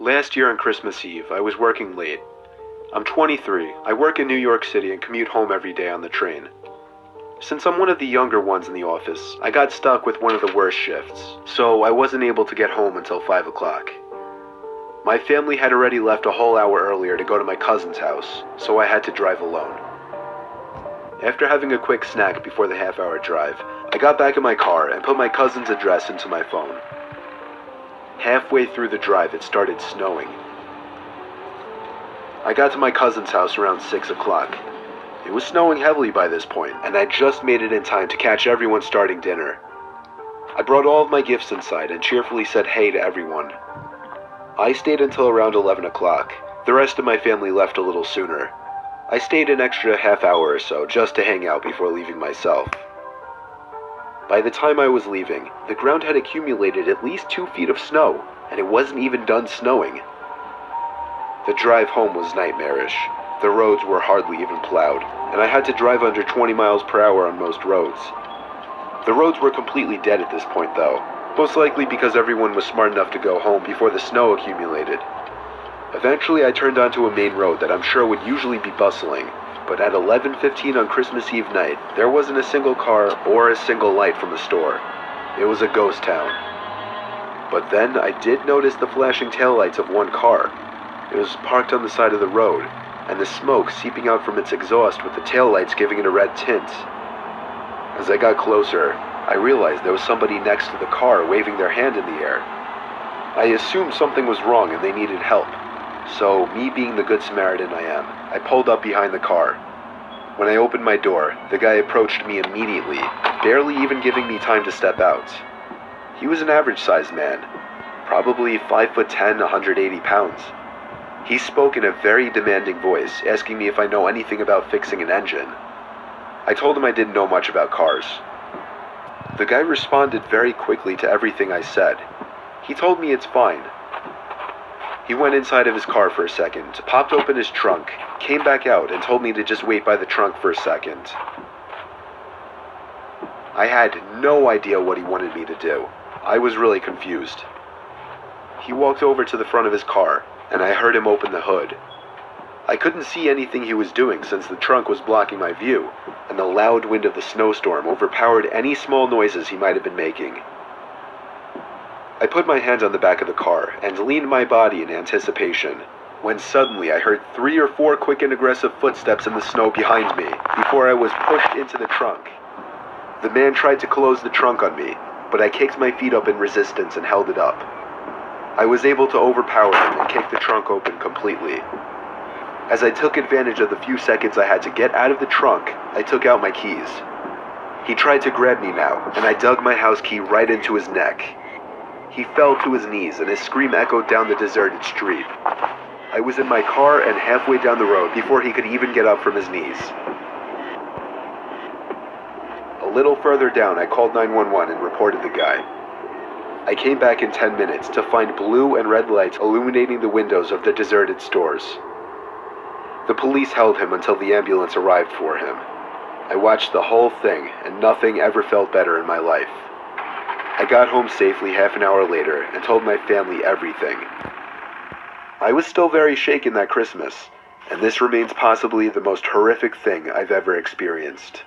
Last year on Christmas Eve, I was working late. I'm 23. I work in New York City and commute home every day on the train. Since I'm one of the younger ones in the office, I got stuck with one of the worst shifts, so I wasn't able to get home until 5 o'clock. My family had already left a whole hour earlier to go to my cousin's house, so I had to drive alone. After having a quick snack before the half-hour drive, I got back in my car and put my cousin's address into my phone. Halfway through the drive, it started snowing. I got to my cousin's house around 6 o'clock. It was snowing heavily by this point, and I just made it in time to catch everyone starting dinner. I brought all of my gifts inside and cheerfully said hey to everyone. I stayed until around 11 o'clock. The rest of my family left a little sooner. I stayed an extra half hour or so just to hang out before leaving myself. By the time I was leaving, the ground had accumulated at least 2 feet of snow, and it wasn't even done snowing. The drive home was nightmarish. The roads were hardly even plowed, and I had to drive under 20 miles per hour on most roads. The roads were completely dead at this point though, most likely because everyone was smart enough to go home before the snow accumulated. Eventually I turned onto a main road that I'm sure would usually be bustling, but at 11:15 on Christmas Eve night, there wasn't a single car or a single light from a store. It was a ghost town. But then I did notice the flashing taillights of one car. It was parked on the side of the road, and the smoke seeping out from its exhaust with the taillights giving it a red tint. As I got closer, I realized there was somebody next to the car waving their hand in the air. I assumed something was wrong and they needed help. So, me being the good Samaritan I am, I pulled up behind the car. When I opened my door, the guy approached me immediately, barely even giving me time to step out. He was an average-sized man, probably 5'10", 180 pounds. He spoke in a very demanding voice, asking me if I know anything about fixing an engine. I told him I didn't know much about cars. The guy responded very quickly to everything I said. He told me it's fine. He went inside of his car for a second, popped open his trunk, came back out, and told me to just wait by the trunk for a second. I had no idea what he wanted me to do. I was really confused. He walked over to the front of his car, and I heard him open the hood. I couldn't see anything he was doing since the trunk was blocking my view, and the loud wind of the snowstorm overpowered any small noises he might have been making. I put my hand on the back of the car and leaned my body in anticipation, when suddenly I heard 3 or 4 quick and aggressive footsteps in the snow behind me before I was pushed into the trunk. The man tried to close the trunk on me, but I kicked my feet up in resistance and held it up. I was able to overpower him and kick the trunk open completely. As I took advantage of the few seconds I had to get out of the trunk, I took out my keys. He tried to grab me now, and I dug my house key right into his neck. He fell to his knees, and his scream echoed down the deserted street. I was in my car and halfway down the road before he could even get up from his knees. A little further down, I called 911 and reported the guy. I came back in 10 minutes to find blue and red lights illuminating the windows of the deserted stores. The police held him until the ambulance arrived for him. I watched the whole thing, and nothing ever felt better in my life. I got home safely half an hour later and told my family everything. I was still very shaken that Christmas, and this remains possibly the most horrific thing I've ever experienced.